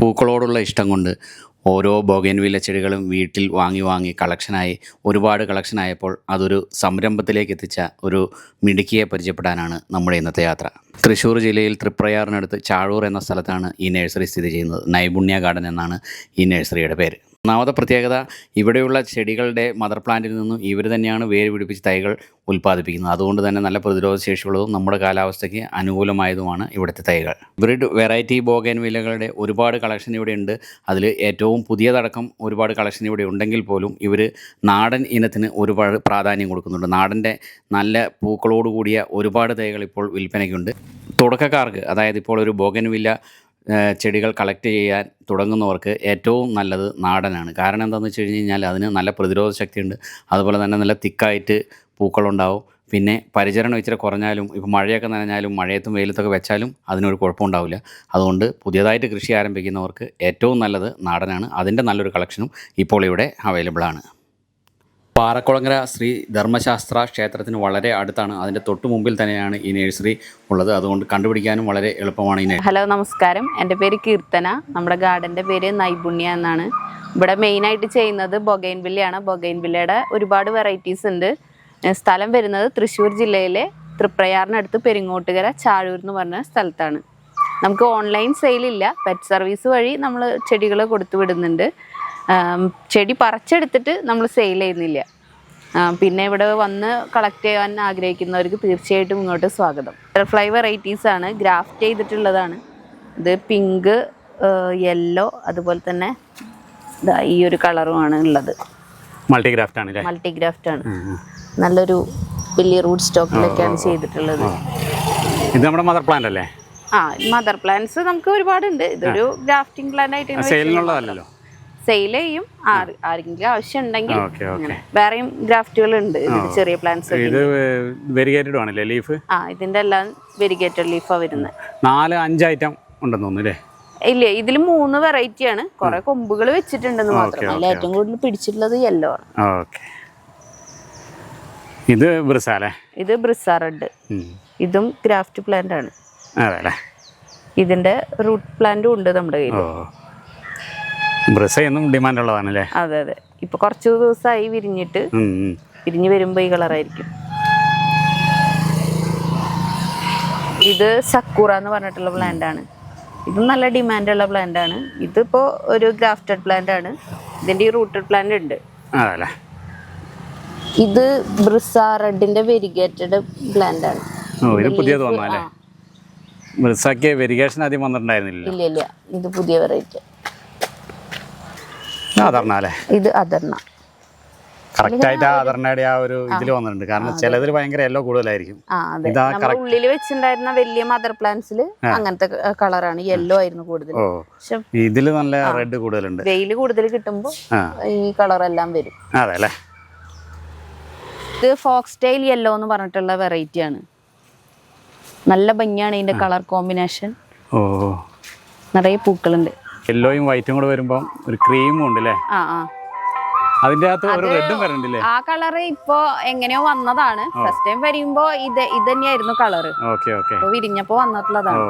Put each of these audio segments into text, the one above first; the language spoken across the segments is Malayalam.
പൂക്കളോടുള്ള ഇഷ്ടം കൊണ്ട് ഓരോ ബോഗൻവില്ല ചെടികളും വീട്ടിൽ വാങ്ങി കളക്ഷനായി ഒരുപാട് കളക്ഷനായപ്പോൾ അതൊരു സംരംഭത്തിലേക്ക് എത്തിച്ച ഒരു മിടുക്കിയെ പരിചയപ്പെടാനാണ് നമ്മുടെ ഇന്നത്തെ യാത്ര. തൃശ്ശൂർ ജില്ലയിൽ തൃപ്രയാറിനടുത്ത് ചാഴൂർ എന്ന സ്ഥലത്താണ് ഈ നഴ്സറി സ്ഥിതി ചെയ്യുന്നത്. നൈപുണ്യ ഗാർഡൻ എന്നാണ് ഈ നഴ്സറിയുടെ പേര്. ഒന്നാമത്തെ പ്രത്യേകത, ഇവിടെയുള്ള ചെടികളുടെ മദർ പ്ലാന്റിൽ നിന്നും ഇവർ തന്നെയാണ് വേര് പിടിപ്പിച്ച് തൈകൾ ഉൽപ്പാദിപ്പിക്കുന്നത്. അതുകൊണ്ട് തന്നെ നല്ല പ്രതിരോധ ശേഷിയുള്ളതും നമ്മുടെ കാലാവസ്ഥയ്ക്ക് അനുകൂലമായതുമാണ് ഇവിടുത്തെ തൈകൾ. ബ്രിഡ് വെറൈറ്റി ബോഗൻവില്ലകളുടെ ഒരുപാട് കളക്ഷൻ ഇവിടെ ഉണ്ട്. അതിൽ ഏറ്റവും പുതിയതടക്കം ഒരുപാട് കളക്ഷൻ ഇവിടെ ഉണ്ടെങ്കിൽ പോലും ഇവർ നാടൻ ഇനത്തിന് ഒരുപാട് പ്രാധാന്യം കൊടുക്കുന്നുണ്ട്. നാടൻ്റെ നല്ല പൂക്കളോട് കൂടിയ ഒരുപാട് തൈകൾ ഇപ്പോൾ വിൽപ്പനയ്ക്കുണ്ട്. തുടക്കക്കാർക്ക്, അതായത് ഇപ്പോൾ ഒരു ബോഗൻവില്ല ചെടികൾ കളക്ട് ചെയ്യാൻ തുടങ്ങുന്നവർക്ക് ഏറ്റവും നല്ലത് നാടനാണ്. കാരണം എന്താണെന്ന് വെച്ച് കഴിഞ്ഞാൽ അതിന് നല്ല പ്രതിരോധ ശക്തിയുണ്ട്. അതുപോലെ തന്നെ നല്ല തിക്കായിട്ട് പൂക്കളുണ്ടാവും. പിന്നെ പരിചരണം ഇച്ചിരി കുറഞ്ഞാലും, ഇപ്പോൾ മഴയൊക്കെ നനഞ്ഞാലും മഴയത്തും വെയിലത്തൊക്കെ വെച്ചാലും അതിനൊരു കുഴപ്പമുണ്ടാവില്ല. അതുകൊണ്ട് പുതിയതായിട്ട് കൃഷി ആരംഭിക്കുന്നവർക്ക് ഏറ്റവും നല്ലത് നാടനാണ്. അതിൻ്റെ നല്ലൊരു കളക്ഷനും ഇപ്പോൾ ഇവിടെ അവൈലബിളാണ്. പാറക്കുളങ്ങര ശ്രീ ധർമ്മശാസ്ത്ര ക്ഷേത്രത്തിന് വളരെ അടുത്താണ്. അതിൻ്റെ തൊട്ട് മുമ്പിൽ തന്നെയാണ് ഈ നഴ്സറി ഉള്ളത്. അതുകൊണ്ട് കണ്ടുപിടിക്കാനും വളരെ എളുപ്പമാണ് ഈ നഴ്സറി. ഹലോ, നമസ്കാരം. എൻ്റെ പേര് കീർത്തന. നമ്മുടെ ഗാർഡൻ്റെ പേര് നൈപുണ്യ എന്നാണ്. ഇവിടെ മെയിനായിട്ട് ചെയ്യുന്നത് ബൊഗൈൻവില്ലയാണ്. ബൊഗൈൻവില്ലയുടെ ഒരുപാട് വെറൈറ്റീസ് ഉണ്ട്. സ്ഥലം വരുന്നത് തൃശ്ശൂർ ജില്ലയിലെ തൃപ്രയാറിനടുത്ത് പെരിങ്ങോട്ടുകര ചാഴൂർ എന്ന് പറഞ്ഞ സ്ഥലത്താണ്. നമുക്ക് ഓൺലൈൻ സെയിലില്ല. പെറ്റ് സർവീസ് വഴി നമ്മൾ ചെടികൾ കൊടുത്തു വിടുന്നുണ്ട്. ചെടി പറിച്ചെടുത്തിട്ട് നമ്മൾ സെയിൽ ചെയ്യുന്നില്ല. പിന്നെ ഇവിടെ വന്ന് കളക്ട് ചെയ്യാൻ ആഗ്രഹിക്കുന്നവർക്ക് തീർച്ചയായിട്ടും ഇങ്ങോട്ട് സ്വാഗതം. ബട്ടർഫ്ലൈ വെറൈറ്റീസ് ആണ്, ഗ്രാഫ്റ്റ് ചെയ്തിട്ടുള്ളതാണ്. ഇത് പിങ്ക്, യെല്ലോ, അതുപോലെ തന്നെ ഈ ഒരു കളറുമാണ് ഉള്ളത്. മൾട്ടിഗ്രാഫ്റ്റ് ആണ്. നല്ലൊരു വലിയ റൂട്ട് സ്റ്റോക്കിലൊക്കെയാണ് ചെയ്തിട്ടുള്ളത്. ഇത് നമ്മുടെ മദർ പ്ലാന്റ് അല്ലേ? മദർ പ്ലാന്റ്സ് നമുക്ക് ഒരുപാടുണ്ട്. ഇതൊരു ഗ്രാഫ്റ്റിംഗ് പ്ലാന്റ് ആയിട്ട് സെയിൽ ചെയ്യും. ആരെങ്കിലും ആവശ്യം ഉണ്ടെങ്കിൽ. വേറെയും ഗ്രാഫ്റ്റുകൾ ഉണ്ട്. ചെറിയ പ്ലാന്റ്സ്. ഇതിന്റെ എല്ലാം വെരിഗേറ്റഡ് ലീഫാ വരുന്നത്. 4-5 ഐറ്റം ഉണ്ടെന്ന് തോന്നുന്നു. ഇല്ല, ഇതിൽ 3 വെറൈറ്റിയാണ്. കുറെ കൊമ്പുകൾ വെച്ചിട്ടുണ്ടെന്ന് മാത്രം. അതിൽ ഏറ്റവും കൂടുതൽ പിടിച്ചിട്ടുള്ളത് യെല്ലോ ആണ്. ഇത് ബ്രിസ റെഡ്. ഇതും ഗ്രാഫ്റ്റ് പ്ലാന്റ് ആണ്. ഇതിന്റെ റൂട്ട് പ്ലാന്റും ഉണ്ട് നമ്മുടെ കയ്യിൽ. ഡിമാൻഡ് ഉള്ളതാണല്ലേ? അതെ. ഇപ്പൊ കുറച്ചു ദിവസമായി വിരിഞ്ഞ് വരുമ്പോ ഈ കളറായിരിക്കും. ഇത് സക്കൂറ എന്ന് പറഞ്ഞിട്ടുള്ള പ്ലാന്റ് ആണ്. ഇതും നല്ല ഡിമാൻഡുള്ള പ്ലാന്റ് ആണ്. ഇതിപ്പോ ഒരു ഗ്രാഫ്റ്റഡ് പ്ലാന്റ് ആണ്. ഇതിന്റെ ഈ റൂട്ടഡ് പ്ലാന്റ് ഉണ്ട്. ഇത് ബ്രിസ റെഡിന്റെ വെരിഗേറ്റഡ് പ്ലാന്റ് ആണ്. ഇല്ല, ഇത് പുതിയ വെറൈറ്റി. ഇത് അദർണ. ഉള്ളിൽ വെച്ചിട്ടുണ്ടായിരുന്ന വലിയ മദർ പ്ലാന്റ്സില് അങ്ങനത്തെ കളറാണ്. യെല്ലോ ആയിരുന്നു കൂടുതൽ. ഇതില് നല്ല റെഡ് കൂടുതലുണ്ട്. വെയില് കൂടുതൽ കിട്ടുമ്പോ ഈ കളറെല്ലാം വരും. ഇത് ഫോക്സ് ടെയിൽ യെല്ലോ എന്ന് പറഞ്ഞിട്ടുള്ള വെറൈറ്റി ആണ്. നല്ല ഭംഗിയാണ് ഇതിന്റെ കളർ കോമ്പിനേഷൻ. നിറയെ പൂക്കളുണ്ട്. യെല്ലോയും വൈറ്റും കൂടെ വരുമ്പോ ഒരു ക്രീമും ഉണ്ട് അല്ലേ? അതിന്റെ അകത്ത് ഒരു റെഡും വരണ്ടില്ലേ? ആ കളറ് ഇപ്പൊ എങ്ങനെയോ വന്നതാണ്. ഫസ്റ്റ് ടൈം വരുമ്പോ ഇത് തന്നെയായിരുന്നു കളറ്. വിരിഞ്ഞപ്പോ വന്നിട്ടുള്ളതാണ്.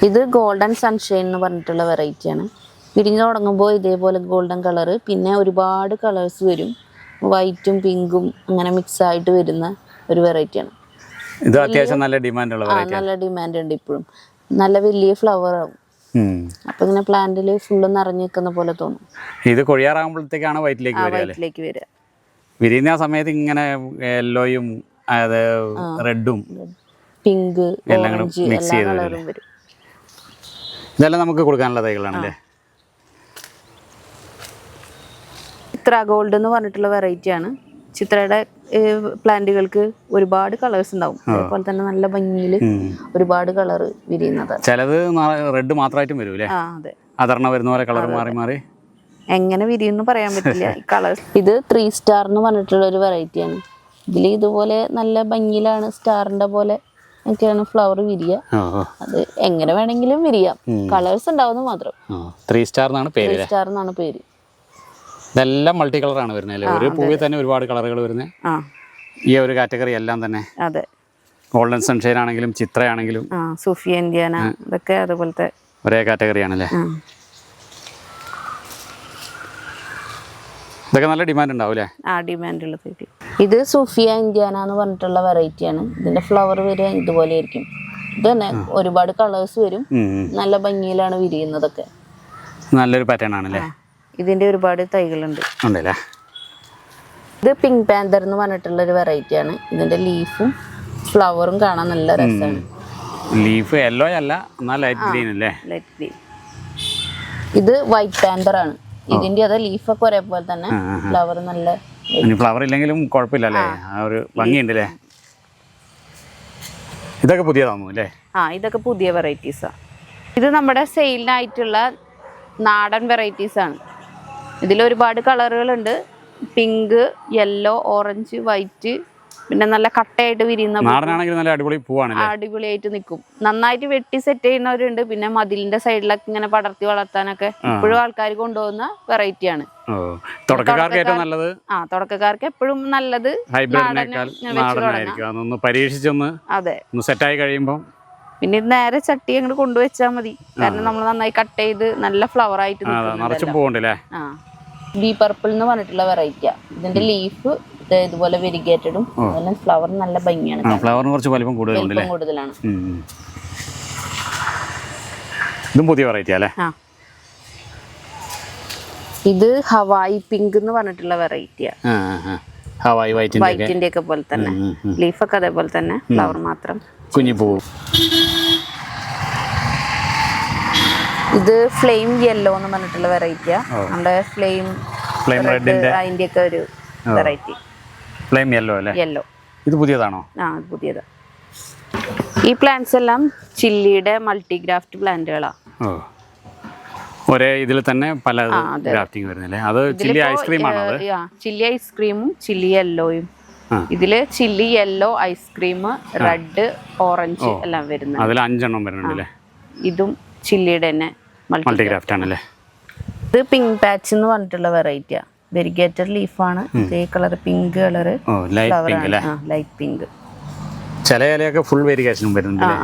ഇത് ഗോൾഡൻ സൺഷൈൻ എന്ന് പറഞ്ഞിട്ടുള്ള വെറൈറ്റി ആണ്. വിരിഞ്ഞു തുടങ്ങുമ്പോൾ ഇതേപോലെ ഗോൾഡൻ കളറ്, പിന്നെ ഒരുപാട് കളേഴ്സ് വരും. വൈറ്റും പിങ്കും അങ്ങനെ മിക്സ് ആയിട്ട് വരുന്ന ഒരു വെറൈറ്റി ആണ്. ഇത് അത്യാവശ്യം നല്ല ഡിമാൻഡ് ഉണ്ട്. ഇപ്പോഴും നല്ല വലിയ ഫ്ലവർ ആവും. അപ്പൊ ഇങ്ങനെ പ്ലാന്റില് ഫുള്ള് നിറഞ്ഞു നിൽക്കുന്ന പോലെ തോന്നും. ഇത് കൊഴിയാറാകുമ്പോഴത്തേക്കാണ് വൈറ്റിലേക്ക് വരിക. വിരിയുന്ന സമയത്ത് ഇങ്ങനെ യെല്ലോയും റെഡും പിങ്ക് ഓറഞ്ച് എല്ലാ കളറും വരും. ഇതെല്ലാം നമുക്ക് കൊടുക്കാനുള്ള തൈകളാണല്ലേ? ചിത്ര ഗോൾഡ് എന്ന് പറഞ്ഞിട്ടുള്ള വെറൈറ്റി ആണ്. ചിത്രയുടെ പ്ലാന്റുകൾക്ക് ഒരുപാട് കളേഴ്സ് ഉണ്ടാവും. അതുപോലെ തന്നെ നല്ല ഭംഗിയിൽ ഒരുപാട് കളർ വിരിയുന്നത്. ചിലത് റെഡ് മാത്രമായിട്ടും വരൂല്ലേ? അതെ. അദർണ വരുന്ന പോലെ കളർ മാറി എങ്ങനെ വിരിയുന്നു പറയാൻ പറ്റില്ല. ഈ കളേഴ്സ്. ഇത് 3 സ്റ്റാർ എന്ന് പറഞ്ഞിട്ടുള്ള ഒരു വെറൈറ്റി ആണ്. ഇതിൽ ഇതുപോലെ നല്ല ഭംഗിയിലാണ് സ്റ്റാറിന്റെ പോലെ ഒക്കെയാണ് ഫ്ലവർ വിരിയ. അത് എങ്ങനെ വേണമെങ്കിലും വിരിയാം. കളേഴ്സ് ഉണ്ടാവുന്ന മാത്രം. 3 സ്റ്റാർ എന്നാണ് പേര്. ഇതെല്ലാം മൾട്ടി കളറാണ് വരുന്നത്. ഒരു പൂവിൽ തന്നെ ഒരുപാട് കളറുകൾ വരുന്നത്. ഈ ഒരു കാറ്റഗറി എല്ലാം തന്നെ. അതെ. ഗോൾഡൻ സൺഷൈൻ ആണെങ്കിലും ചിത്രയാണെങ്കിലും സൂഫിയ ഇന്ത്യാന ഇതൊക്കെ അതുപോലത്തെ ഒരേ കാറ്റഗറി ആണല്ലേ? ഇതൊക്കെ നല്ല ഡിമാൻഡ് ഉണ്ടാവും അല്ലേ? ആ, ഡിമാൻഡുള്ള തൈകൾ. ഇത് സുഫിയ ഇന്ത്യാന എന്ന് പറഞ്ഞിട്ടുള്ള വെറൈറ്റിയാണ്. ഇതിന്റെ ഫ്ലവർ വരിക ഇതുപോലെ ആയിരിക്കും. ഇത് തന്നെ ഒരുപാട് കളേഴ്സ് വരും. നല്ല ഭംഗിയിലാണ് വിരിയുന്നതൊക്കെ. നല്ലൊരു പാറ്റേൺ ആണല്ലേ? ഇതിന്റെ ഒരുപാട് തൈകളുണ്ട്. ഉണ്ടല്ലേ? ഇത് പിങ്ക് പാന്തർ എന്ന് പറഞ്ഞിട്ടുള്ള ഒരു വെറൈറ്റിയാണ്. ഇതിന്റെ ലീഫും ഫ്ലവറും കാണാൻ നല്ല രസമാണ്. ലീഫ് യെല്ലോ അല്ല, എന്നാൽ ലൈറ്റ് ഗ്രീൻ അല്ലേ? Light green. ഇത് വൈറ്റ് പാന്തർ ആണ്. ഇതിന്റെ അതെ ലീഫൊക്കെ ഒരേപോലെ തന്നെ, ഫ്ലവർ നല്ല. ഫ്ലവർ ഇല്ലെങ്കിലും കുഴപ്പമില്ല അല്ലേ? ആ ഒരു ഭംഗിയുണ്ട് അല്ലേ? ഇതൊക്കെ പുതിയതാണോ അല്ലേ? ഇതൊക്കെ പുതിയ വെറൈറ്റീസാണ്. ഇത് നമ്മുടെ സെയിലിനായിട്ടുള്ള നാടൻ വെറൈറ്റീസ് ആണ്. ഇതിൽ ഒരുപാട് കളറുകളുണ്ട്. പിങ്ക്, യെല്ലോ, ഓറഞ്ച്, വൈറ്റ്, പിന്നെ നല്ല കട്ടയായിട്ട് വിരിയുന്ന നാടനാണെങ്കിൽ നല്ല അടിപൊളി പൂവാണ്. അടിപൊളിയായിട്ട് നിൽക്കും. നന്നായിട്ട് വെട്ടി സെറ്റ് ചെയ്യുന്നവരുണ്ട്. പിന്നെ മതിലിന്റെ സൈഡിലൊക്കെ ഇങ്ങനെ പടർത്തി വളർത്താനൊക്കെ ഇപ്പോഴും ആൾക്കാർ കൊണ്ടുപോകുന്ന വെറൈറ്റിയാണ്. തുടക്കക്കാർക്ക് ഏറ്റവും നല്ലത്. തുടക്കക്കാർക്ക് എപ്പോഴും നല്ലത് നാടനായിരിക്കും. പരീക്ഷിച്ചൊന്ന് അതെ സെറ്റായി കഴിയുമ്പോൾ പിന്നെ നേരെ ചട്ടി അങ്ങോട്ട് കൊണ്ടുവച്ചാൽ മതി. കാരണം നമ്മൾ നന്നായി കട്ട് ചെയ്ത് നല്ല ഫ്ലവർ ആയിട്ട് ബി പർപ്പിൾ എന്ന് പറഞ്ഞിട്ടുള്ള വെറൈറ്റിയാ. ഇതിന്റെ ലീഫ് ഇതുപോലെ വെരിഗേറ്റഡും ഫ്ലവർ നല്ല ഭംഗിയാണ്. ഫ്ലവറിന് കുറച്ച് വലിപ്പം കൂടുതലാണ്. ഇതും പുതിയ വെറൈറ്റി അല്ലേ? ഇത് ഹവായി പിങ്ക് എന്ന് പറഞ്ഞിട്ടുള്ള വെറൈറ്റിയാ. ഹവായി വൈറ്റിന്റെ ഒക്കെ പോലെ തന്നെ, ലീഫൊക്കെ അതേപോലെ തന്നെ, ഫ്ലവർ മാത്രം കുഞ്ഞു പൂ. ഇത് ഫ്ലെയിം യെല്ലോ എന്ന് പറഞ്ഞിട്ടുള്ള വെറൈറ്റിയാ. നമ്മുടെ ഫ്ലെയിം റെഡിന്റെ ഒക്കെ ഒരു വെറൈറ്റി. ഫ്ലെയിം യെല്ലോ അല്ലേ? യെല്ലോ. ഇത് പുതിയതാണോ? ഇത് പുതിയതാ. ഈ പ്ലാന്റ്സ് എല്ലാം ചില്ലിയുടെ മൾട്ടിഗ്രാഫ്റ്റ് പ്ലാന്റുകളാണ്. ഒരേ ഇതിൽ തന്നെ പല ഗ്രാഫ്റ്റിംഗ് വരുന്നില്ലേ? അത് ചില്ലി ഐസ്ക്രീം ആണോ? ചില്ലി ഐസ്ക്രീമും ചില്ലി യെല്ലോയും. ഇതില് chilli yellow, ice cream, red, orange എല്ലാം വരുന്നത്. അതിൽ 5 എണ്ണം വരുന്നുണ്ടല്ലേ? ഇതും ചില്ലിയുടെ തന്നെ മൾട്ടിഗ്രാഫ്റ്റ് ആണല്ലേ? ഇത് പിങ്ക് പാച്ച് എന്ന് പറഞ്ഞിട്ടുള്ള വെറൈറ്റിയാ. വെരിഗേറ്റഡ് ലീഫാണ്. ഇതേ colour pink colour, light pink. ചില ഇലയൊക്കെ ഫുൾ വെരിഗേഷനും വരുന്നുണ്ട്.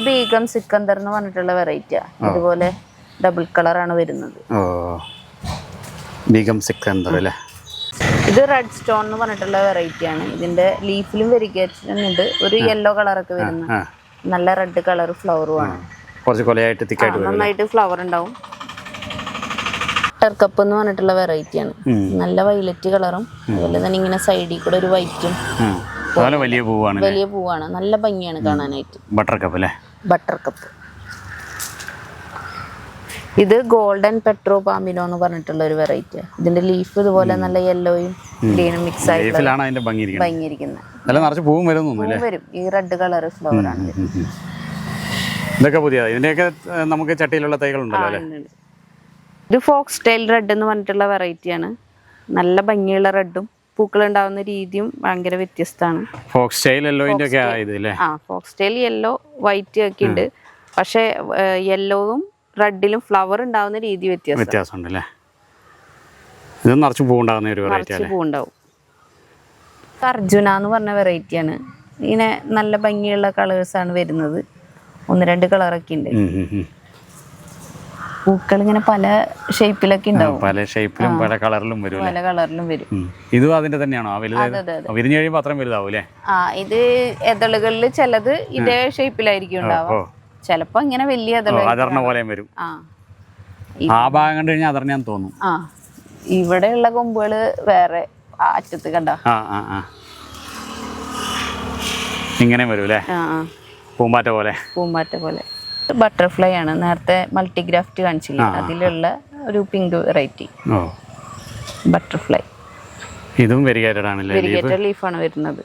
ബീഗം സിക്കന്ദർ എന്ന് പറഞ്ഞിട്ടുള്ള വെറൈറ്റിയാ. ഇതുപോലെ ഡബിൾ കളറാണ് വരുന്നത്. ബീഗം സിക്കന്ദർ അല്ലേ? ഇത് റെഡ് സ്റ്റോൺ എന്ന് പറഞ്ഞിട്ടുള്ള വെറൈറ്റിയാണ്. ഇതിന്റെ ലീഫിലും വെരിഗേഷൻ ഉണ്ട്. ഒരു യെല്ലോ കളറൊക്കെ വരുന്ന നല്ല റെഡ് കളർ ഫ്ലവറുമാണ്. നന്നായിട്ട് ഫ്ലവർ ഉണ്ടാവും. ബട്ടർ കപ്പ് എന്ന് പറഞ്ഞിട്ടുള്ള വെറൈറ്റിയാണ്. നല്ല വൈലറ്റ് കളറും അതുപോലെ തന്നെ ഇങ്ങനെ സൈഡിൽ കൂടെ ഒരു വൈറ്റും. വലിയ പൂവാണ്. നല്ല ഭംഗിയാണ് കാണാനായിട്ട്. ബട്ടർ കപ്പ് അല്ലേ? Butter cup. ഇത് ഗോൾഡൻ പെട്രോ പാമിനോ എന്ന് പറഞ്ഞിട്ടുള്ള ഒരു വെറൈറ്റിയാണ്. ഇതിന്റെ ലീഫ് ഇതുപോലെ നല്ല യെല്ലോയും ഗ്രീനും മിക്സ് ആയിട്ട് ഭംഗിയിരിക്കുന്നത്. വരും. ഈ റെഡ് കളർ ഫ്ലവർ ആണ്. ഇതൊക്കെ പുതിയതാണ്. ഇതിന്റെയൊക്കെ നമുക്ക് ചട്ടിയിലുള്ള തൈകളുണ്ടല്ലോ. ഇത് ഫോക്സ് ടെയിൽ റെഡ് എന്ന് പറഞ്ഞിട്ടുള്ള വെറൈറ്റിയാണ്. നല്ല ഭംഗിയുള്ള റെഡും പൂക്കൾ ഉണ്ടാവുന്ന രീതിയും ഭയങ്കര വ്യത്യസ്തമാണ്. ഫോക്സ് ടെയിൽ യെല്ലോയിന്റെ ഒക്കെ ആയതല്ലേ? ഫോക്സ് ടെയിൽ യെല്ലോ, വൈറ്റ് ഒക്കെ ഉണ്ട്. പക്ഷെ യെല്ലോവും റെഡിലും ഫ്ലവർ ഉണ്ടാവുന്ന രീതി വ്യത്യാസമുണ്ടല്ലേ? ഇത് നിറച്ച് പൂവുണ്ടാവുന്ന ഒരു വെറൈറ്റി പൂവുണ്ടാവും. അർജുന എന്ന് പറഞ്ഞ വെറൈറ്റിയാണ്. ഇങ്ങനെ നല്ല ഭംഗിയുള്ള കളേഴ്സാണ് വരുന്നത്. 1-2 കളറൊക്കെ ഉണ്ട്. പൂക്കൾ ഇങ്ങനെ പല ഷേപ്പിലൊക്കെ ഉണ്ടാവും. പല ഷേപ്പിലും പല കളറിലും വരും. ഇതും അതിന്റെ തന്നെയാണോ? വിരിഞ്ഞു കഴിയുമ്പോൾ അത്രയും വലുതാവൂലേ? ഇത് എതളുകളിൽ ചിലത് ഇതേ ഷേപ്പിലായിരിക്കും ഉണ്ടാവുക. ചിലപ്പോ ഇങ്ങനെ വലിയ അതറിഞ്ഞ പോലെയും വരും. ആ ഭാഗം കണ്ടു കഴിഞ്ഞാൽ അതറിഞ്ഞാന്ന് തോന്നും. ഇവിടെയുള്ള കൊമ്പുകള് വേറെ അറ്റത്ത് കണ്ട ഇങ്ങനെ വരൂല്ലേ? പൂമ്പാറ്റ പോലെ. ബട്ടർഫ്ലൈ ആണ്. നേരത്തെ മൾട്ടിഗ്രാഫ്റ്റ് കാണിച്ചില്ല, അതിലുള്ള ഒരു പിങ്ക് വെറൈറ്റി ബട്ടർഫ്ലൈ. ഇതും വെരിഗേറ്റഡ് ലീഫാണ് വരുന്നത്.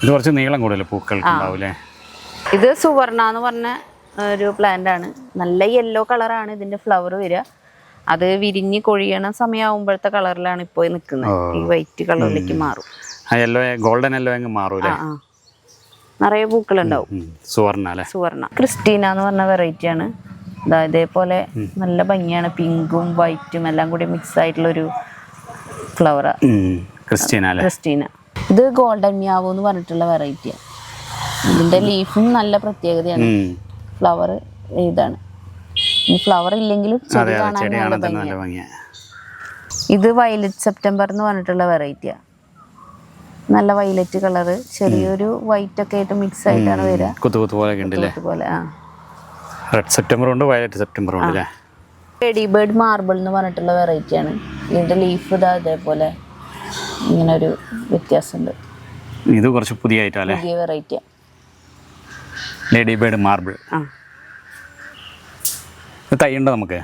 ഇത് കുറച്ച് നീളം കൂടുതൽ പൂക്കൾക്ക്. ഇത് സുവർണ എന്ന് പറഞ്ഞ ഒരു പ്ലാന്റ് ആണ്. നല്ല യെല്ലോ കളറാണ് ഇതിന്റെ ഫ്ലവർ വരിക. അത് വിരിഞ്ഞ് കൊഴിയണ സമയമാകുമ്പോഴത്തെ കളറിലാണ് ഇപ്പോൾ നിൽക്കുന്നത്. ഈ വൈറ്റ് കളറിലേക്ക് മാറും. ഗോൾഡൻ യെല്ലോ മാറും. നിറയെ പൂക്കളുണ്ടാവും. സുവർണ. ക്രിസ്റ്റീന എന്ന് പറഞ്ഞ വെറൈറ്റി ആണ്. ഇതേപോലെ നല്ല ഭംഗിയാണ്. പിങ്കും വൈറ്റും എല്ലാം കൂടി മിക്സ് ആയിട്ടുള്ളൊരു ഫ്ലവറാ ക്രിസ്റ്റീന. ഇത് ഗോൾഡൻ മ്യാവോ എന്ന് പറഞ്ഞിട്ടുള്ള വെറൈറ്റിയാണ്. ഇതിന്റെ ലീഫും നല്ല പ്രത്യേകതയാണ്. ഫ്ലവർ ഇതാണ്. ഈ ഫ്ലവർ ഇല്ലെങ്കിലും ചെടി കാണാൻ നല്ല ഭംഗിയാണ്. ഇത് വയലറ്റ് സെപ്റ്റംബർ എന്ന് പറഞ്ഞിട്ടുള്ള വെറൈറ്റിയാണ്. നല്ല വയലറ്റ് കളറ്, ചെറിയൊരു വൈറ്റ് ഒക്കെ ആയിട്ട് മിക്സ് ആയിട്ടാണ് വരിക. കുത്തു പോലെ റെഡ് സെപ്റ്റംബർ ഉണ്ട്, വയലറ്റ് സെപ്റ്റംബർ ഉണ്ട് അല്ലേ. ലേഡി ബേർഡ് മാർബിൾ എന്ന് പറഞ്ഞിട്ടുള്ള വെറൈറ്റിയാണ്. ഇതിന്റെ ലീഫ് ഇതാ അതേപോലെ ഇങ്ങനെ ഒരു വ്യത്യാസമുണ്ട്. ഇത് കുറച്ച് പുതിയ ഐറ്റം, പുതിയ വെറൈറ്റിയാണ്. Lady bird marble. തൈ ഉണ്ടോ നമുക്ക്?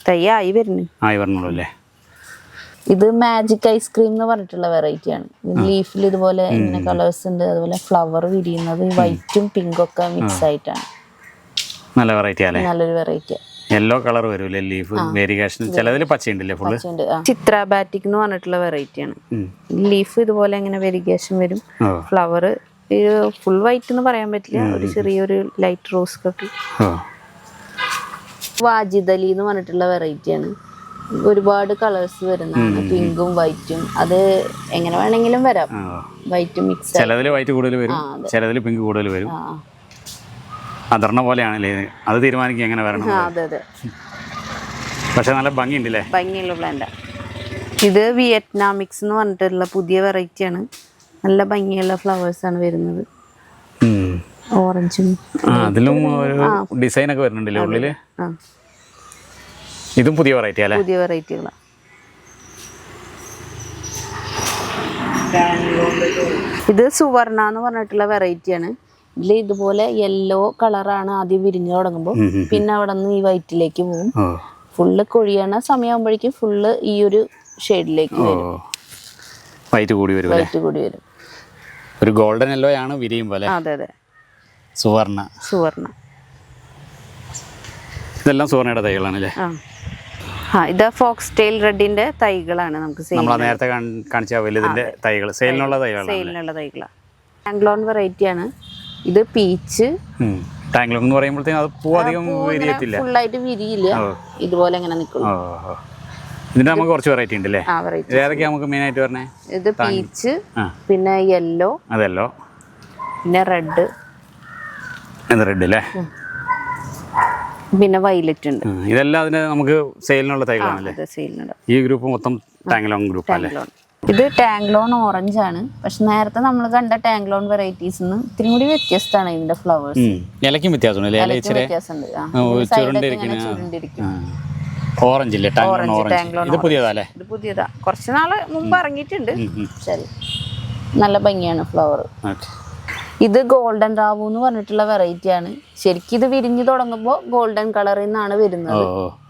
തൈ ആയി വരുന്നുള്ളൂ അല്ലേ. ഇത് മാജിക് ഐസ്ക്രീം എന്ന് പറഞ്ഞിട്ടുള്ള വെറൈറ്റിയാണ്. ലീഫിൽ ഇതുപോലെ ഇങ്ങനെ കളേഴ്സ് ഉണ്ട്. അതുപോലെ ഫ്ലവർ വിരിയുന്നത് വൈറ്റും പിങ്കും ഒക്കെ മിക്സ് ആയിട്ടാണ്. നല്ല വെറൈറ്റി അല്ലേ, നല്ലൊരു വെറൈറ്റി. യെല്ലോ കളർ വരൂല്ലേ ലീഫ് വേരിയേഷൻ, ചിലതിൽ പച്ചയുണ്ടല്ലേ ഫുള്ള്. ചിത്ര ബാറ്റിക് എന്ന് പറഞ്ഞിട്ടുള്ള വെറൈറ്റിയാണ്. ലീഫ് ഇതുപോലെ ഇങ്ങനെ വെരിഗേഷൻ വരും. ഫ്ലവർ ഫുൾ വൈറ്റ് എന്ന് പറയാൻ പറ്റില്ല, ഒരു ചെറിയൊരു ലൈറ്റ് റോസ് കളർ. വാജിദലി എന്ന് പറഞ്ഞിട്ടുള്ള വെറൈറ്റിയാണ്. ഒരുപാട് കളേഴ്സ് വരുന്നതാണ്, പിങ്കും വൈറ്റും. അത് എങ്ങനെ വേണമെങ്കിലും വരാം, വൈറ്റ് മിക്സ്. ചിലതിൽ വൈറ്റ് കൂടുതൽ വരും, ചിലതിൽ പിങ്ക് കൂടുതൽ വരും. അതർണ പോലെയാണല്ലേ, അത് തീരുമാനിക്കുക എങ്ങനെ വരണം. അതെ. പക്ഷെ നല്ല ഭംഗിയുണ്ടല്ലേ, ഭംഗിയുള്ള പ്ലാന്റ്. ഇത് വിയറ്റ്നാമിക്സ് എന്ന് പറഞ്ഞിട്ടുള്ള പുതിയ വെറൈറ്റിയാണ്. നല്ല ഭംഗിയുള്ള ഫ്ലവേഴ്സ് ആണ് വരുന്നത്, ഓറഞ്ചും. അതിലും ഒരു ഡിസൈൻ ഒക്കെ വരുന്നുണ്ടല്ലേ ഉള്ളില്. ഇതും പുതിയ വെറൈറ്റി അല്ലേ, പുതിയ വെറൈറ്റികളാണ്. ഇത് സുവർണ എന്ന് പറഞ്ഞിട്ടുള്ള വെറൈറ്റിയാണ്. ഇതിൽ ഇതുപോലെ യെല്ലോ കളറാണ് ആദ്യം വിരിഞ്ഞു തുടങ്ങുമ്പോൾ, പിന്നെ അവിടെ നിന്ന് ഈ വൈറ്റിലേക്ക് പോകും. ഫുള്ള് കൊഴിയണ സമയമാകുമ്പോഴേക്കും ഫുള്ള് ഈ ഒരു ഷെയ്ഡിലേക്ക് വരും, വൈറ്റ് കൂടി വരും. ഒരു ഗോൾഡൻ യെല്ലോ ആണ് വിരിയുമ്പോൾ. അതെ. സുവർണ. ഇതെല്ലാം സുവർണയുടെ തൈകളാണല്ലേ. ഇത് ഫോക്സ് ടെയിൽ റെഡിന്റെ തൈകളാണ്. നമുക്ക് നേരത്തെ കാണിച്ച വലുതിന്റെ തൈകൾ സെയിലിനുള്ള തൈകളാണ്. ടാങ്ക്ലോൺ വെറൈറ്റി ആണ്. ഇത് പീച്ച്. ടാങ്ക്ലോൺ എന്ന് പറയുമ്പോഴത്തേക്കും അത് പൂ അധികം വിരിയത്തില്ല, ഫുള്ളായിട്ട് വിരിയില്ല, ഇതുപോലെ ഇങ്ങനെ നിൽക്കുന്നു. ഇതിന്റെ നമുക്ക് കുറച്ച് വെറൈറ്റി ഉണ്ട് അല്ലേ. ഏതൊക്കെയാ നമുക്ക് മെയിൻ ആയിട്ട് പറഞ്ഞേ? ഇത് പീച്ച്, പിന്നെ യെല്ലോ, അതെല്ലോ, പിന്നെ റെഡ് അല്ലേ, പിന്നെ വയലറ്റ് ഉണ്ട്. ഇതെല്ലാം അതിന് നമുക്ക് സെയിലിനുള്ള തൈകളാണല്ലേ. ഈ ഗ്രൂപ്പ് മൊത്തം ടാങ്ക്ലോൺ ഗ്രൂപ്പ് അല്ലേ. ഇത് ടാങ്ക്ലോൺ ഓറഞ്ച് ആണ്. പക്ഷെ നേരത്തെ നമ്മൾ കണ്ട ടാങ്ക്ലോൺ വെറൈറ്റീസ് ഇത്തിരി കൂടി വ്യത്യസ്തമാണ്. ഇതിന്റെ ഫ്ലവേഴ്സ് ഇലയ്ക്കും വ്യത്യാസമുണ്ട്. ഓറഞ്ച് ഇല്ലേ, ടാങ്ക്ലോൺ. ഇത് പുതിയതാ, കുറച്ച് നാള് മുമ്പ് ഇറങ്ങിയിട്ടുണ്ട്. ശരി, നല്ല ഭംഗിയാണ് ഫ്ലവർ. ഇത് ഗോൾഡൻ റാവു എന്ന് പറഞ്ഞിട്ടുള്ള വെറൈറ്റി ആണ്. ശരിക്കും ഇത് വിരിഞ്ഞു തുടങ്ങുമ്പോൾ ഗോൾഡൻ കളറിൽ നിന്നാണ് വരുന്നത്.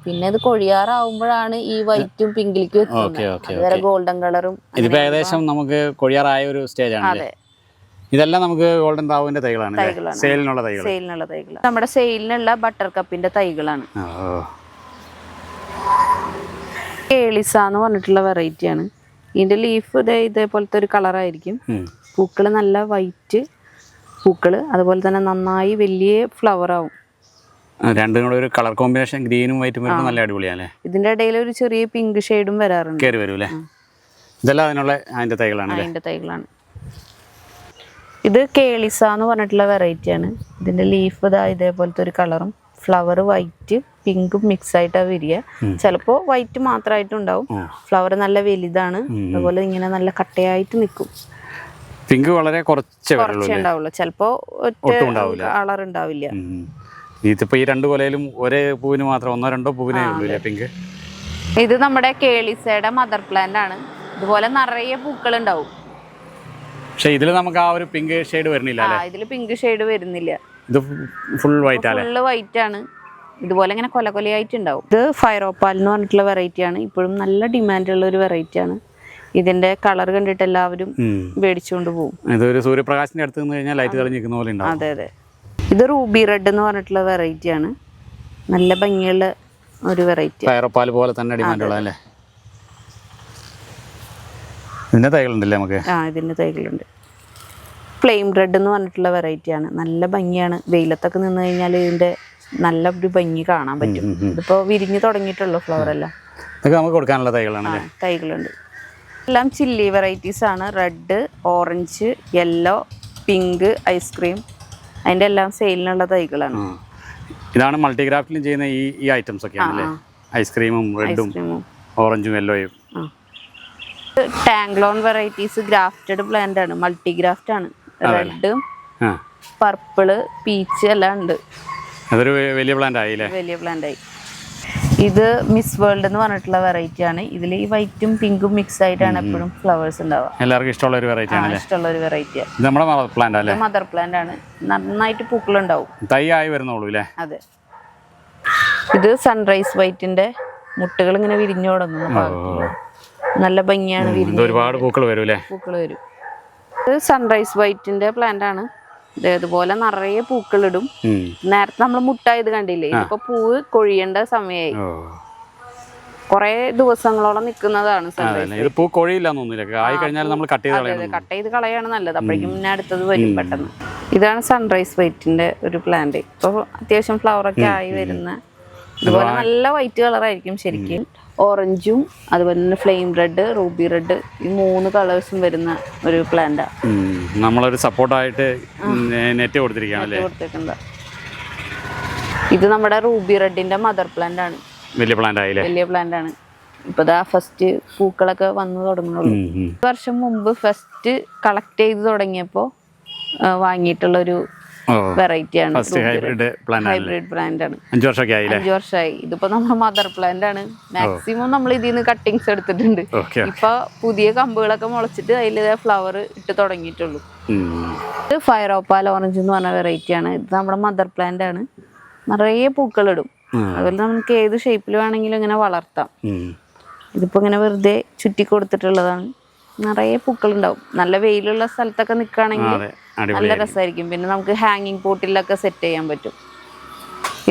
പിന്നെ ഇത് കൊഴിയാറാവുമ്പോഴാണ് ഈ വൈറ്റും പിങ്കിലേക്കും എത്തുന്നത്. അതുവരെ ഗോൾഡൻ കളറും. ഇതിപ്പോ ഏകദേശം നമുക്ക് കൊഴിയാറായ ഒരു സ്റ്റേജ് ആണ്. ഇതെല്ലാം നമുക്ക് ഗോൾഡൻ റാവുവിന്റെ തൈകളാണ്, സെയിലിനുള്ള തൈകൾ. നമ്മുടെ സെയിലിനുള്ള ബട്ടർ കപ്പിന്റെ തൈകളാണ്. കേളിസ എന്ന് പറഞ്ഞിട്ടുള്ള വെറൈറ്റി ആണ്. ഇതിന്റെ ലീഫ് ഇതേപോലത്തെ ഒരു കളറായിരിക്കും. പൂക്കള് നല്ല വൈറ്റ് പൂക്കള്, അതുപോലെ തന്നെ നന്നായി വലിയ ഫ്ലവർ ആവും. രണ്ടും കൂടെ ഒരു കളർ കോമ്പിനേഷൻ, ഗ്രീനും വൈറ്റും വരുമ്പോൾ നല്ല അടിപൊളിയാണ്. ഇതിന്റെ ഇടയിൽ ഒരു ചെറിയ പിങ്ക് ഷെയ്ഡും വരാറുണ്ട്, കയറി വരൂല്ലേ. ഇതെല്ലാം അതിന്റെ തൈകളാണ്. ഇത് കേളിസ എന്ന് പറഞ്ഞിട്ടുള്ള വെറൈറ്റി ആണ്. ഇതിന്റെ ലീഫ് ഇതേപോലത്തെ ഒരു കളറും ഫ്ലവർ വൈറ്റ് പിങ്കും മിക്സ് ആയിട്ടാണ് വരിക. ചിലപ്പോ വൈറ്റ് മാത്രമായിട്ടുണ്ടാവും. ഫ്ലവർ നല്ല വലുതാണ്, അതുപോലെ ഇങ്ങനെ നല്ല കട്ടയായിട്ട് നിൽക്കും. പിങ്ക് വളരെ കുറച്ചേ ഉണ്ടാവുള്ളൂ, ചിലപ്പോ കളർ ഉണ്ടാവില്ല. ഇതിപ്പോ ഈ രണ്ടു കൊലയിലും ഒരേ പൂവിന് മാത്രം ഒന്നോ രണ്ടോ പൂവിനേ ഉള്ളൂ പിങ്ക്. ഇത് നമ്മുടെ കേളിസയുടെ മദർ പ്ലാന്റ് ആണ്. ഇതുപോലെ നിറയെ പൂക്കൾ ഉണ്ടാവും. പക്ഷെ ഇതില് നമുക്ക് ആ ഒരു പിങ്ക് ഷെയ്ഡ് വരുന്നില്ല. ഇതില് പിങ്ക് ഷെയ്ഡ് വരുന്നില്ല. ഇത് ഫുൾ വൈറ്റ് ആണ്. ഇതുപോലെ ഇങ്ങനെ കൊലകൊലയായിട്ടുണ്ടാവും. ഇത് ഫൈറോപ്പാൽ എന്ന് പറഞ്ഞിട്ടുള്ള വെറൈറ്റി ആണ്. ഇപ്പോഴും നല്ല ഡിമാൻഡ് ഉള്ള ഒരു വെറൈറ്റി ആണ്. ഇതിന്റെ കളർ കണ്ടിട്ട് എല്ലാവരും മേടിച്ചുകൊണ്ട് പോകും. ഇതൊരു സൂര്യപ്രകാശത്തിന്റെ അടുത്ത് നിന്ന് കഴിഞ്ഞാൽ ലൈറ്റ് തെളിഞ്ഞ് നിൽക്കുന്ന പോലെ ഉണ്ടാവും. അതെ. ഇത് റൂബി റെഡ് എന്ന് പറഞ്ഞിട്ടുള്ള വെറൈറ്റി ആണ്. നല്ല ഭംഗിയുള്ള ഒരു വെറൈറ്റി. ഫൈറോപ്പാൽ പോലെ തന്നെ ഡിമാൻഡ് ഉള്ള അല്ലേ. ഇതിന്റെ തൈകളുണ്ടല്ലേ നമുക്ക്? ഇതിന്റെ തൈകളുണ്ട്. ഫ്ലെയിം റെഡ് എന്ന് പറഞ്ഞിട്ടുള്ള വെറൈറ്റി ആണ്. നല്ല ഭംഗിയാണ്. വെയിലത്തൊക്കെ നിന്ന് കഴിഞ്ഞാൽ ഇതിന്റെ നല്ല ഒരു ഭംഗി കാണാൻ പറ്റും. ഇതിപ്പോ വിരിഞ്ഞു തുടങ്ങിയിട്ടുള്ളൂ ഫ്ലവർ എല്ലാം. നമുക്ക് കൊടുക്കാനുള്ള തൈകളുണ്ട്. എല്ലാം ചില്ലി വെറൈറ്റീസ് ആണ്. Red, orange, yellow, pink, ice cream, അതിന്റെ എല്ലാം സെയിലിനുള്ള തൈകളാണ്. ഇതാണ് മൾട്ടിഗ്രാഫ്റ്റിലും ചെയ്യുന്ന ഈ ഐറ്റംസ് ഒക്കെ ആണല്ലേ. ഐസ്ക്രീമും റെഡും ഓറഞ്ചും യെല്ലോയും. ടാങ്ക്ലോൺ വെറൈറ്റീസ് ഗ്രാഫ്റ്റഡ് പ്ലാന്റ് ആണ്, മൾട്ടി ഗ്രാഫ്റ്റ് ആണ്. റെഡും പർപ്പിള് പീച്ച് എല്ലാം ഉണ്ട്. അതൊരു വലിയ പ്ലാന്റ് ആയില്ലേ? വലിയ പ്ലാന്റ് ആയി. ഇത് മിസ് വേൾഡ് എന്ന് പറഞ്ഞിട്ടുള്ള വെറൈറ്റി ആണ്. ഇതിൽ ഈ വൈറ്റും പിങ്കും മിക്സ് ആയിട്ടാണ് എപ്പോഴും ഫ്ലവേഴ്സ് ഉണ്ടാവുക. എല്ലാവർക്കും ഇഷ്ടമുള്ള ഒരു വെറൈറ്റി ആണ്. ഇഷ്ടമുള്ള ഒരു വെറൈറ്റിയാണ്. ഇത് നമ്മുടെ മദർ പ്ലാന്റ് അല്ലേ? മദർ പ്ലാന്റ് ആണ്. നന്നായിട്ട് പൂക്കളുണ്ടാവും. തൈ ആയി വരുന്നുള്ളൂ അല്ലേ? അതെ. ഇത് സൺറൈസ് വൈറ്റിന്റെ മുട്ടുകൾ ഇങ്ങനെ വിരിഞ്ഞു തുടങ്ങുന്നു. നല്ല ഭംഗിയാണ് വിരിഞ്ഞ്. ഒരുപാട് പൂക്കൾ വരും അല്ലേ? പൂക്കൾ വരും. ഇത് സൺറൈസ് വൈറ്റിന്റെ പ്ലാന്റ് ആണ്. ഇതുപോലെ നിറയെ പൂക്കളിടും. നേരത്തെ നമ്മൾ മുട്ടായത് കണ്ടില്ലേ? ഇതിപ്പോ പൂവ് കൊഴിയേണ്ട സമയമായി. കൊറേ ദിവസങ്ങളോളം നിൽക്കുന്നതാണ്. കട്ട് ചെയ്ത് കളയാണ് നല്ലത്. അപ്പോഴേക്കും പിന്നെ അടുത്തത് വരും പെട്ടെന്ന്. ഇതാണ് സൺറൈസ് വൈറ്റിന്റെ ഒരു പ്ലാന്റ്. ഇപ്പൊ അത്യാവശ്യം ഫ്ലവർ ഒക്കെ ആയി വരുന്ന, ഇതുപോലെ നല്ല വൈറ്റ് കളറായിരിക്കും ശരിക്കും. ഓറഞ്ചും അതുപോലെ തന്നെ ഫ്ലെയിം റെഡ്, റൂബി റെഡ്, ഈ 3 കളേഴ്സും വരുന്ന ഒരു പ്ലാന്റാ. നമ്മളൊരു സപ്പോർട്ടായിട്ട് നെറ്റ് കൊടുത്തിരിക്കുകയാണല്ലേ? ഇത് നമ്മുടെ റൂബി റെഡിന്റെ മദർ പ്ലാന്റ് ആണ്. വലിയ പ്ലാന്റ് ആയില്ലേ? വലിയ പ്ലാന്റ് ആണ്. ഇപ്പൊ ഫസ്റ്റ് പൂക്കളൊക്കെ വന്നു തുടങ്ങുന്നുള്ളൂ. 1 വർഷം മുമ്പ് ഫസ്റ്റ് കളക്ട് ചെയ്ത് തുടങ്ങിയപ്പോ വാങ്ങിയിട്ടുള്ള ഒരു വെറൈറ്റി ആണ്. ഹൈബ്രിഡ് പ്ലാന്റ് ആണ്. 5 വർഷമായി. ഇതിപ്പോ നമ്മുടെ മദർ പ്ലാന്റ് ആണ്. മാക്സിമം നമ്മൾ ഇതിൽ നിന്ന് കട്ടിങ്സ് എടുത്തിട്ടുണ്ട്. ഇപ്പൊ പുതിയ കമ്പുകളൊക്കെ മുളച്ചിട്ട് അതിൽ ഫ്ലവർ ഇട്ട് തുടങ്ങിയിട്ടുള്ളൂ. ഇത് ഫയർ ഓപ്പാൽ ഓറഞ്ച് എന്ന് പറഞ്ഞ വെറൈറ്റി ആണ്. ഇത് നമ്മുടെ മദർ പ്ലാന്റ് ആണ്. നിറയെ പൂക്കളിടും. അതുപോലെ നമുക്ക് ഏത് ഷേപ്പിൽ വേണമെങ്കിലും ഇങ്ങനെ വളർത്താം. ഇതിപ്പോ ഇങ്ങനെ വെറുതെ ചുറ്റി കൊടുത്തിട്ടുള്ളതാണ്. നിറയെ പൂക്കളുണ്ടാവും. നല്ല വെയിലുള്ള സ്ഥലത്തൊക്കെ നിൽക്കുകയാണെങ്കിൽ നല്ല രസമായിരിക്കും. പിന്നെ നമുക്ക് ഹാങ്ങിങ് പോട്ടിലൊക്കെ സെറ്റ് ചെയ്യാൻ പറ്റും.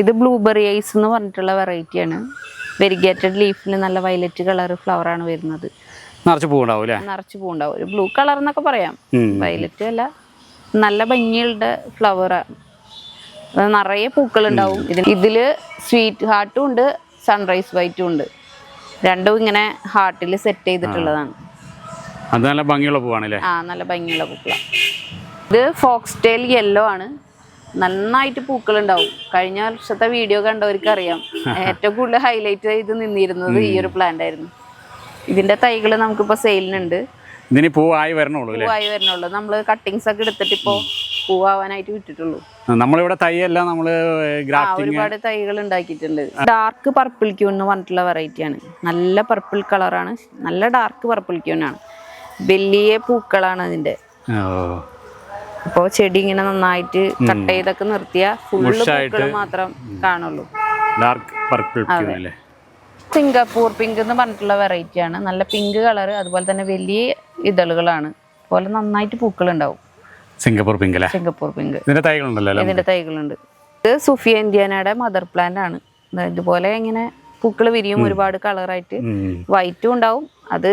ഇത് ബ്ലൂബെറി ഐസ് എന്ന് പറഞ്ഞിട്ടുള്ള വെറൈറ്റി ആണ്. വെരിഗേറ്റഡ് ലീഫിൽ നല്ല വയലറ്റ് കളർ ഫ്ലവർ ആണ് വരുന്നത്. നിറച്ച് പൂവുണ്ടാവും. ഒരു ബ്ലൂ കളർ എന്നൊക്കെ പറയാം. വയലറ്റ് അല്ല, നല്ല ഭംഗിയുള്ള ഫ്ലവറാണ്. നിറയെ പൂക്കളുണ്ടാവും. ഇതില് സ്വീറ്റ് ഹാർട്ടും ഉണ്ട്, സൺറൈസ് വൈറ്റും ഉണ്ട്. രണ്ടും ഇങ്ങനെ ഹാർട്ടിൽ സെറ്റ് ചെയ്തിട്ടുള്ളതാണ്. നല്ല ഭംഗിയുള്ള പൂവാണല്ലേ? നല്ല ഭംഗിയുള്ള പൂക്കളാണ്. ഇത് ഫോക്സ് ടെയിൽ യെല്ലോ ആണ്. നന്നായിട്ട് പൂക്കളുണ്ടാവും. കഴിഞ്ഞ വർഷത്തെ വീഡിയോ കണ്ടവർക്ക് അറിയാം. ഏറ്റവും കൂടുതൽ ഹൈലൈറ്റ് ചെയ്ത് നിന്നിരുന്നത് ഈ ഒരു പ്ലാന്റ് ആയിരുന്നു. ഇതിന്റെ തൈകൾ നമുക്കിപ്പോ സെയിലിനുണ്ട്. പൂവായി വരണുള്ളൂ. നമ്മള് കട്ടിങ്സ് ഒക്കെ എടുത്തിട്ട് ഇപ്പോ പൂവാവാനായിട്ട് വിട്ടിട്ടുള്ളൂ. നമ്മളിവിടെ തൈയെല്ലാം ഒരുപാട് തൈകൾ ഉണ്ടാക്കിയിട്ടുണ്ട്. ഡാർക്ക് പർപ്പിൾ ക്യൂൺ എന്ന് പറഞ്ഞിട്ടുള്ള വെറൈറ്റി ആണ്. നല്ല പർപ്പിൾ കളറാണ്. നല്ല ഡാർക്ക് പർപ്പിൾ ക്യൂൺ ആണ്. വലിയ പൂക്കളാണ് അതിന്റെ. അപ്പോ ചെടി ഇങ്ങനെ നന്നായിട്ട് കട്ട് ചെയ്തൊക്കെ നിർത്തിയ ഫുള്ള് പൂക്കൾ മാത്രം കാണുള്ളൂ. സിംഗപ്പൂർ പിങ്ക് എന്ന് പറഞ്ഞിട്ടുള്ള വെറൈറ്റി ആണ്. നല്ല പിങ്ക് കളർ, അതുപോലെ തന്നെ വലിയ ഇതളുകളാണ്. അതുപോലെ നന്നായിട്ട് പൂക്കൾ ഉണ്ടാവും. Singapore pink. ഇതിന്റെ തൈകളുണ്ട്. ഇത് സുഫിയ ഇന്ത്യാനയുടെ മദർ പ്ലാന്റ് ആണ്. ഇതുപോലെ ഇങ്ങനെ പൂക്കൾ വിരിയും. ഒരുപാട് കളറായിട്ട് വൈറ്റും ഉണ്ടാവും. അത്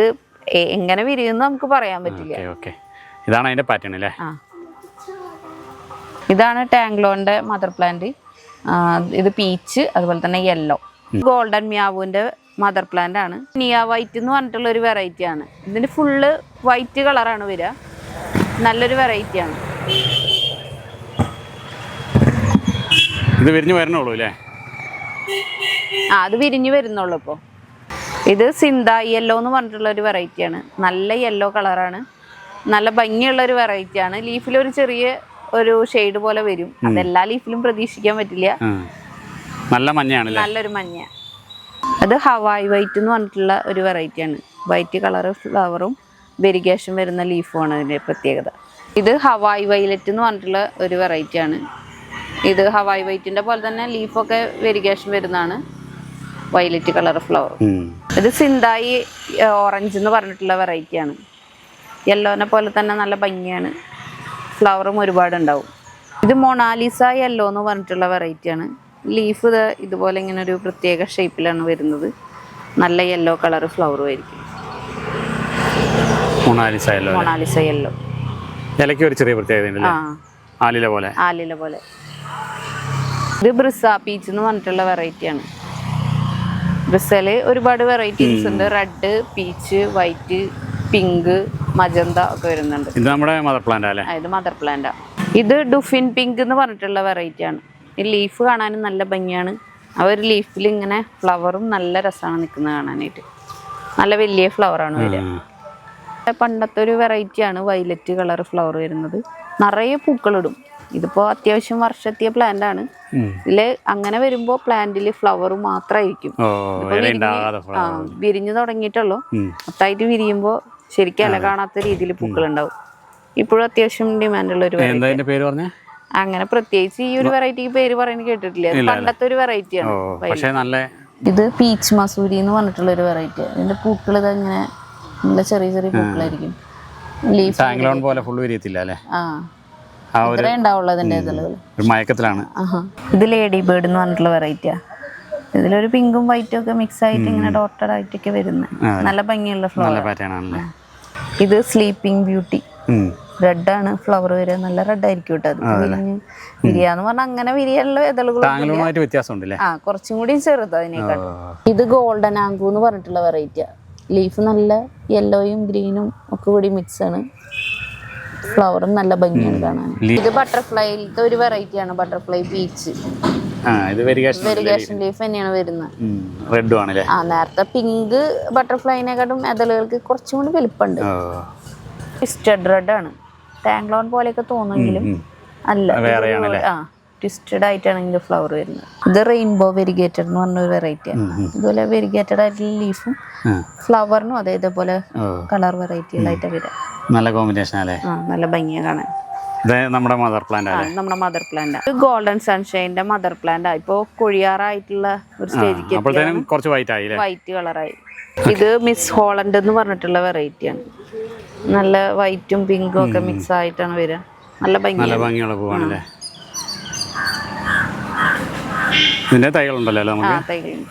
എങ്ങനെ വിരിയുന്നു നമുക്ക് പറയാൻ പറ്റില്ല. ഇതാണ് അതിന്റെ പാറ്റേൺ അല്ലേ? ഇതാണ് ടാങ്ക്ലോന്റെ മദർ പ്ലാന്റ്. ഇത് പീച്ച്, അതുപോലെ തന്നെ യെല്ലോ. ഗോൾഡൻ മിയാവുവിന്റെ മദർ പ്ലാന്റ് ആണ്. നിയ വൈറ്റ് എന്ന് പറഞ്ഞിട്ടുള്ള ഒരു വെറൈറ്റി ആണ്. ഇതിന് ഫുള്ള് വൈറ്റ് കളറാണ് വരിക. നല്ലൊരു വെറൈറ്റി ആണ്. ഇത് വിരിഞ്ഞു വരണുള്ളൂ അല്ലേ? അത് വിരിഞ്ഞു വരുന്നുള്ളൂ ഇപ്പൊ. ഇത് സിന്ത യെല്ലോ എന്ന് പറഞ്ഞിട്ടുള്ള ഒരു വെറൈറ്റി ആണ്. നല്ല യെല്ലോ കളറാണ്. നല്ല ഭംഗിയുള്ള ഒരു വെറൈറ്റി ആണ്. ലീഫിലൊരു ചെറിയ ഒരു ഷെയ്ഡ് പോലെ വരും. അതെല്ലാ ലീഫിലും പ്രതീക്ഷിക്കാൻ പറ്റില്ല. നല്ലൊരു മഞ്ഞ. അത് ഹവായ് വൈറ്റ് എന്ന് പറഞ്ഞിട്ടുള്ള ഒരു വെറൈറ്റി ആണ്. വൈറ്റ് കളർ ഫ്ലവറും വെരിഗേഷൻ വരുന്ന ലീഫുമാണ് അതിൻ്റെ പ്രത്യേകത. ഇത് ഹവായ് വൈലറ്റ് എന്ന് പറഞ്ഞിട്ടുള്ള ഒരു വെറൈറ്റി ആണ്. ഇത് ഹവായ് വൈറ്റിന്റെ പോലെ തന്നെ ലീഫൊക്കെ വെരിഗേഷൻ വരുന്നതാണ്. Violet colour flower. ഇത് സിന്തായി ഓറഞ്ച് എന്ന് പറഞ്ഞിട്ടുള്ള വെറൈറ്റി ആണ്. യെല്ലോനെ പോലെ തന്നെ നല്ല ഭംഗിയാണ്. ഫ്ലവറും ഒരുപാട് ഉണ്ടാവും. ഇത് മൊണാലിസ യെല്ലോ എന്ന് പറഞ്ഞിട്ടുള്ള വെറൈറ്റി ആണ്. ലീഫ് ഇതുപോലെ ഇങ്ങനെ ഒരു പ്രത്യേക ഷേപ്പിലാണ് വരുന്നത്. നല്ല യെല്ലോ കളർ ഫ്ലവറും ആയിരിക്കും. Mona Lisa yellow. ഒരു ചെറിയ പ്രത്യേകത. ആലില പോലെ. ഇത് ബ്രിസ പീച്ച് എന്ന് പറഞ്ഞിട്ടുള്ള വെറൈറ്റി ആണ്. ബ്രിസയില് ഒരുപാട് വെറൈറ്റീസ് ഉണ്ട്. Red, peach, white, pink, magenta ഒക്കെ വരുന്നുണ്ട്. ഇത് നമ്മുടെ മദർ പ്ലാന്റ് അല്ലേ? ഇത് മദർ പ്ലാന്റാ. ഇത് ഡുഫിൻ പിങ്ക് എന്ന് പറഞ്ഞിട്ടുള്ള വെറൈറ്റി ആണ്. ഈ ലീഫ് കാണാനും നല്ല ഭംഗിയാണ്. ആ ഒരു ലീഫിൽ ഇങ്ങനെ ഫ്ലവറും നല്ല രസമാണ് നിൽക്കുന്നത് കാണാനായിട്ട്. നല്ല വലിയ ഫ്ലവറാണ് വരിക. പണ്ടത്തെ ഒരു വെറൈറ്റിയാണ് വയലറ്റ് കളർ ഫ്ലവർ വരുന്നത്. നിറയെ പൂക്കളിടും. ഇതിപ്പോൾ അത്യാവശ്യം വർഷെത്തിയ പ്ലാന്റ് ആണ്. ഇതില് അങ്ങനെ വരുമ്പോൾ പ്ലാന്റിൽ ഫ്ലവർ മാത്രമായിരിക്കും. വിരിഞ്ഞു തുടങ്ങിയിട്ടുള്ളൂ. മൊത്തമായിട്ട് വിരിയുമ്പോൾ ശരിക്കും ഇല കാണാത്ത രീതിയിൽ പൂക്കളുണ്ടാവും. ഇപ്പോഴും അത്യാവശ്യം ഡിമാൻഡുള്ള ഒരു വെറൈറ്റി. അങ്ങനെ പ്രത്യേകിച്ച് ഈ ഒരു വെറൈറ്റിക്ക് പേര് പറയുന്നത് കേട്ടിട്ടില്ല. പണ്ടത്തെ ഒരു വെറൈറ്റിയാണ്. ഇത് പീച്ച് മസൂരി എന്ന് പറഞ്ഞിട്ടുള്ള ഒരു വെറൈറ്റി. അതിന്റെ പൂക്കൾ ഇതങ്ങനെ നല്ല ചെറിയ ചെറിയ പൂക്കളായിരിക്കും. ഇത്രേ ഉണ്ടാവുള്ളൂ അതിന്റെ ഇതളുകൾ. ഇത് ലേഡി ബേർഡ് എന്ന് പറഞ്ഞിട്ടുള്ള വെറൈറ്റിയാ. ഇതിലൊരു പിങ്കും വൈറ്റും ഒക്കെ മിക്സ് ആയിട്ട് ഇങ്ങനെ ഡോട്ടഡ് ആയിട്ടൊക്കെ വരുന്നത് നല്ല ഭംഗിയുള്ള ഫ്ലവർ. ഇത് സ്ലീപ്പിംഗ് ബ്യൂട്ടി. റെഡ് ആണ് ഫ്ലവർ വരിക. നല്ല റെഡ് ആയിരിക്കും കേട്ടോ. അത് വിരിഞ്ഞ് വിരിയാന്ന് പറഞ്ഞാൽ അങ്ങനെ വിരിയാനുള്ള ഇതളുകൾ കുറച്ചും കൂടി ചെറുത് അതിനേക്കാട്ടും. ഇത് ഗോൾഡൻ ആങ്കു എന്ന് പറഞ്ഞിട്ടുള്ള വെറൈറ്റിയാ. ലീഫ് നല്ല യെല്ലോയും ഗ്രീനും ഒക്കെ കൂടി മിക്സ് ആണ്. ഫ്ലവറും നല്ല ഭംഗിയാണ് കാണാൻ. ഇത് ബട്ടർഫ്ലൈയിലത്തെ ഒരു വെറൈറ്റിയാണ്. Butterfly peach. വെരിഗേഷൻ ലീഫ് തന്നെയാണ് വരുന്നത്. നേരത്തെ പിങ്ക് ബട്ടർഫ്ലൈനെക്കാട്ടും എതളുകൾക്ക് കുറച്ചും കൂടി വലിപ്പമുണ്ട്. ട്വിസ്റ്റഡ് റെഡ് ആണ്. ടാങ്ക്ലോൺ പോലെയൊക്കെ തോന്നുമെങ്കിലും അല്ല. ട്വിസ്റ്റഡ് ആയിട്ടാണ് ഇതിന്റെ ഫ്ലവർ വരുന്നത്. ഇത് റെയിൻബോ വെരിഗേറ്റഡ് എന്ന് പറഞ്ഞ ഒരു വെറൈറ്റിയാണ്. ഇതുപോലെ വെരിഗേറ്റഡ് ആയിട്ടുള്ള ലീഫും ഫ്ലവറിനും അതേപോലെ കളർ വെറൈറ്റികളായിട്ട് വരിക. നല്ല കോമ്പിനേഷൻ അല്ലേ? നല്ല ഭംഗിയാണ് കാണാൻ. നമ്മുടെ മദർ പ്ലാന്റ്. നമ്മുടെ മദർ പ്ലാന്റ്. ഇത് ഗോൾഡൻ സൺഷൈന്റെ മദർ പ്ലാന്റ്. ഇപ്പോ കൊഴിയാറായിട്ടുള്ള ഒരു സ്റ്റേജിലേക്ക് വൈറ്റ് കളറായി. ഇത് മിസ് ഹോളണ്ട് എന്ന് പറഞ്ഞിട്ടുള്ള വെറൈറ്റിയാണ്. നല്ല വൈറ്റും പിങ്കും ഒക്കെ മിക്സ് ആയിട്ടാണ് വരിക. നല്ല ഭംഗിയുള്ള പൂവാണല്ലേ? ഇതിന്റെ തൈകളുണ്ടല്ലോ നമുക്ക്. തൈകളുണ്ട്.